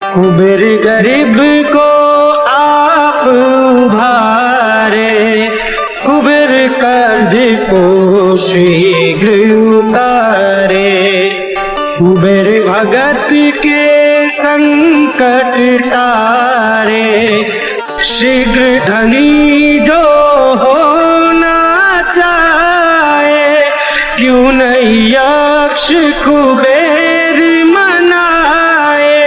कुबेर गरीब को आप उभारे, कुबेर कर्ज को शीघ्र उतारे। कुबेर भगत के संकट तारे, शीघ्र धनी जो होना चाहे, क्यों नहीं यक्ष कुबेर मनाए।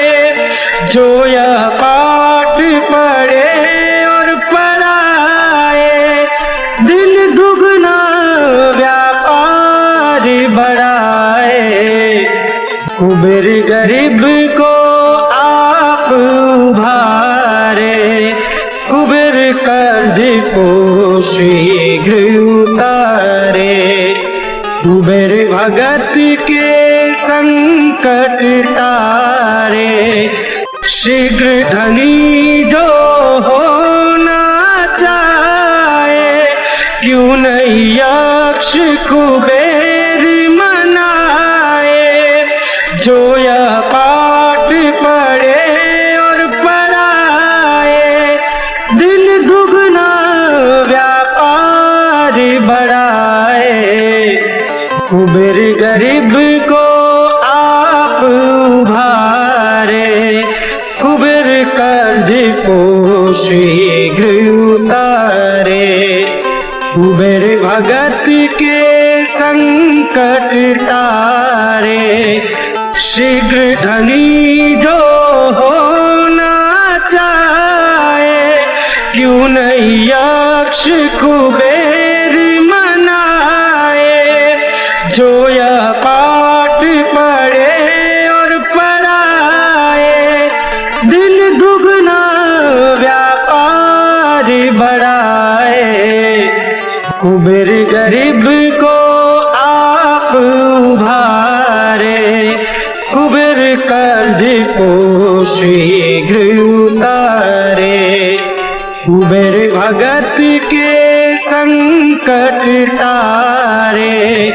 जो यह पाठ पढ़े और पढ़ाए, दिन दुगना व्यापार बढ़ाए। कुबेर गरीब को आप उभारे, कुबेर कर्ज को शीघ्र उतारे। कुबेर भगत के संकट तारे, शीघ्र धनी जो होना चाहे, क्यों नहीं यक्ष कुबेर मनाए। जो यह पाठ पढ़े और पढ़ाए, दिन दुगना व्यापार बढ़ाए। कुबेर गरीब को आप उभारे, कुबेर कर्ज को शीघ्र उतारे। कुबेर भगत के संकट तारे, शीघ्र धनी जो होना चाहे, क्यों नहीं यक्ष कुबेर मनाए। जो यह पाठ पढ़े और पढ़ाए, दिन दुगना व्यापार बढ़ाए। कुबेर गरीब को आप उभारे, कुबेर कर्ज को शीघ्र उतारे। कुबेर भगत के संकट तारे,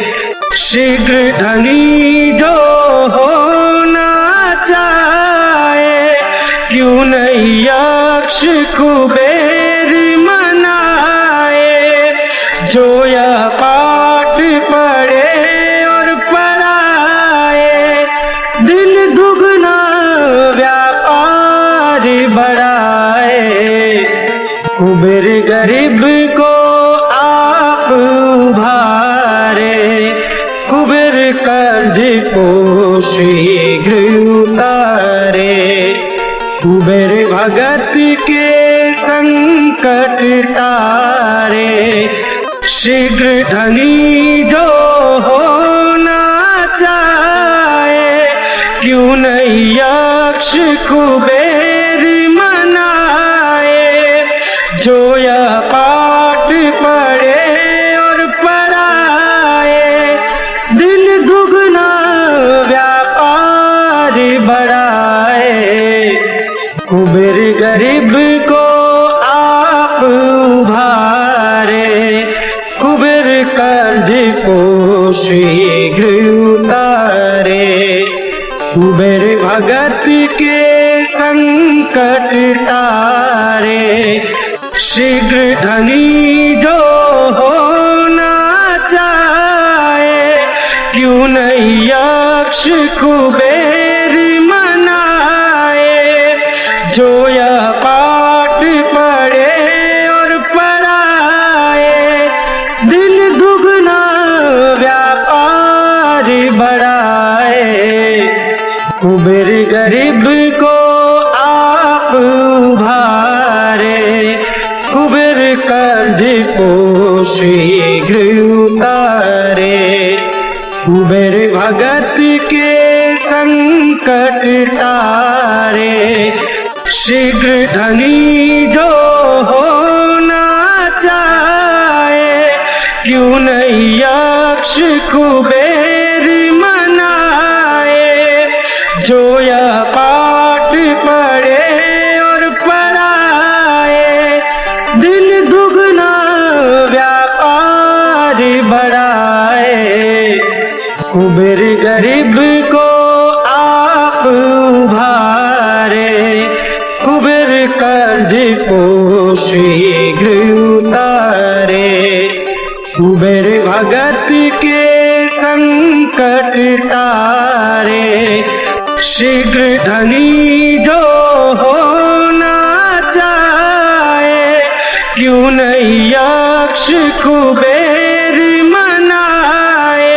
शीघ्र धनी जो होना चाहे, क्यों नहीं यक्ष कुबेर मनाए। जो यह पाठ पढ़े और पढ़ाए, दिन दुगना व्यापार बढ़ाए। कुबेर गरीब को आप उभारे, कुबेर कर्ज को शीघ्र उतारे। कुबेर भगत के संकट तारे, शीघ्र धनी जो होना चाहे, क्यों नहीं यक्ष कुबेर मनाए। जो यह पाठ पढ़े और पढ़ाए, दिन दुगना व्यापार बढ़ाए। कुबेर गरीब को आप उभारे, कुबेर कर्ज को शीघ्र उतारे। कुबेर भगत के संकट तारे, शीघ्र धनी जो होना चाहे, क्यों नहीं यक्ष कुबेर मनाए। जो यह पाठ पढ़े और पढ़ाए, दिन दुगना व्यापार बढ़ाए। कुबेर गरीब को आप उभारे, कुबेर कर्ज को शीघ्र उतारे। कुबेर भगत के संकट तारे, शीघ्र धनी जो होना चाहे, क्यों नहीं यक्ष कुबेर मनाए। जो यह पाठ पढ़े और पढ़ाए, दिन दुगना व्यापार बढ़ाए। कुबेर गरीब को आप उभारे, कर्ज को शीघ्र उतारे। कुबेर भगत के संकट तारे। शीघ्र धनी जो होना चाहे, क्यों नहीं यक्ष कुबेर मनाए।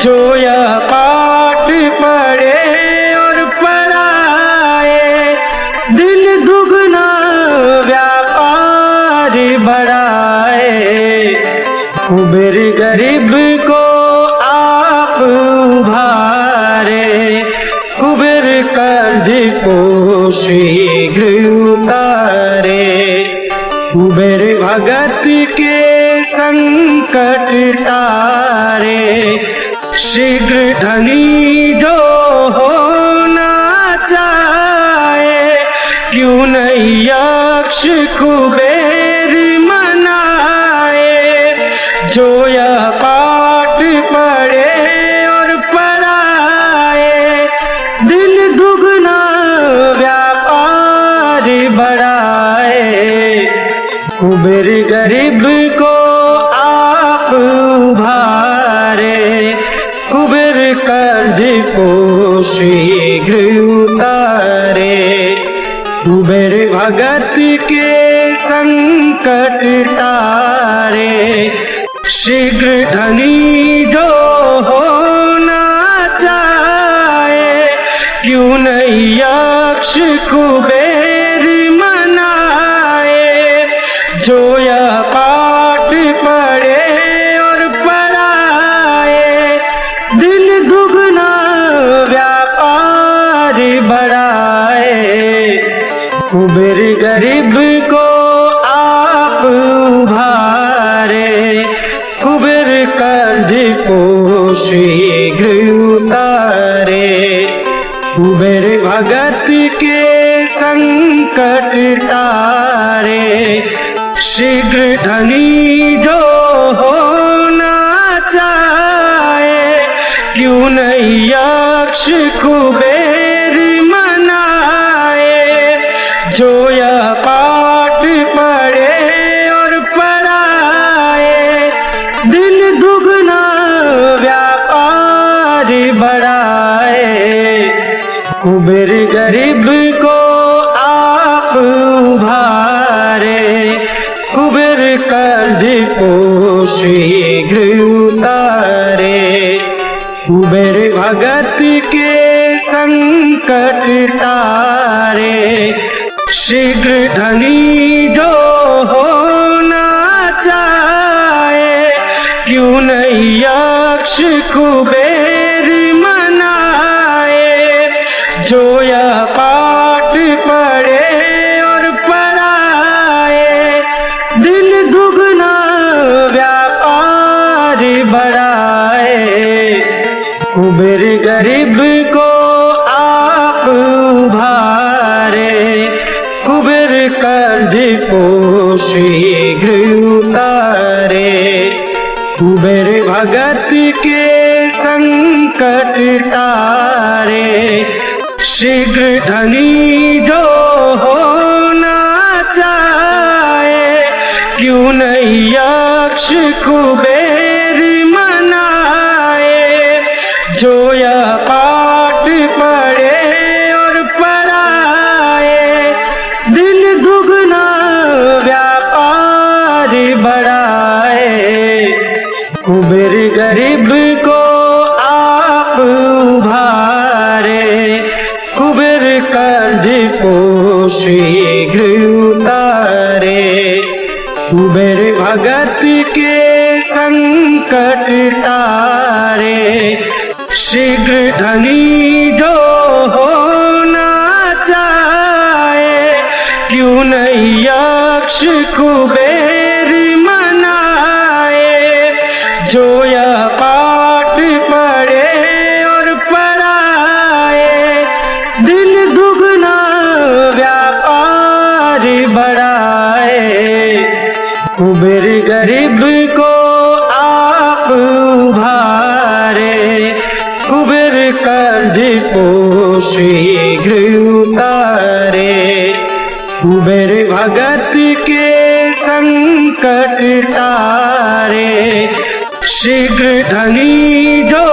जो यह पाठ पढ़े और पढ़ाए, दिन दुगना व्यापार बढ़ाए। कुबेर गरीब को आप उभारे। कुबेर कर्ज को शीघ्र उतारे। कुबेर भगत के संकट तारे। शीघ्र धनी जो होना चाहे, क्यों नहीं यक्ष कुबेर मनाए। जो यह पाठ पढ़े और पढ़ाए, दिन दुगना व्यापार बढ़ाए। कुबेर गरीब को आप उभारे। कुबेर कर्ज को शीघ्र उतारे। कुबेर भगत के संकट तारे। शीघ्र धनी जो होना चाहे, क्यों नहीं यक्ष कुबेर मनाए। जो यह पाठ पढ़े और पढ़ाए, दिन दुगना व्यापार बढ़ाए। कुबेर गरीब को आप उभारे। कुबेर कर्ज को शीघ्र उतारे। कुबेर भगत के संकट तारे। शीघ्र धनी जो होना चाहे, क्यों नहीं यक्ष कुबेर मनाए। जो यह पाठ पढ़े और पढ़ाए, दिन दुगना व्यापार बढ़ाए। कुबेर गरीब को आप उभारे। कुबेर कर्ज को शीघ्र उतारे। कुबेर भगत के संकट तारे। शीघ्र धनी जो होना चाहे, क्यों नहीं यक्ष कुबेर मनाए। जो यह पाठ पढ़े और पढ़ाए, दिन दुगना व्यापार बढ़ाए। कुबेर गरीब को आप उभारे। कुबेर कर्ज को शीघ्र उतारे। कुबेर भगत के संकट तारे। शीघ्र धनी जो होना चाहे, क्यों नहीं यक्ष कुबेर मनाए। जो यह पाठ पढ़े और पढ़ाए, दिन दुगना व्यापार बढ़ाए। कुबेर गरीब को आप उभारे। कुबेर कर्ज को शीघ्र उतारे। कुबेर भगत के संकट तारे। शीघ्र धनी जो होना चाहे, क्यों नहीं यक्ष कुबेर मनाए। जो यह पाठ पढ़े और पढ़ाए, दिन दुगना व्यापार बढ़ाए। कुबेर गरीब को आप उभारे। कुबेर कर्ज को शीघ्र उतारे। कुबेर भगत के संकट तारे, शीघ्र धनी जो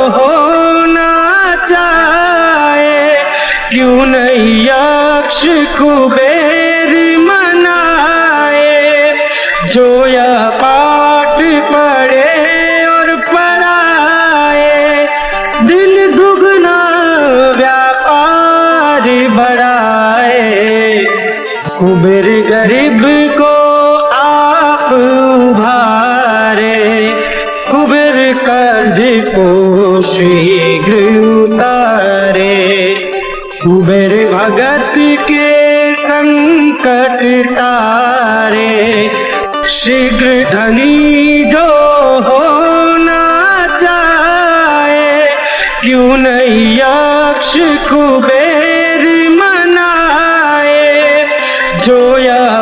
होना चाहे, क्यों नहीं यक्ष कुबेर मनाए। जो यह पाठ पढ़े और पढ़ाए, दिन दुगना व्यापार बढ़ाए। कुबेर गरीब को आप उभारे, कुबेर कर्ज को शीघ्र उतारे। कुबेर भगत के संकट तारे, शीघ्र धनी जो होना चाहे, क्यों नहीं यक्ष कुबेर मनाए। जो यह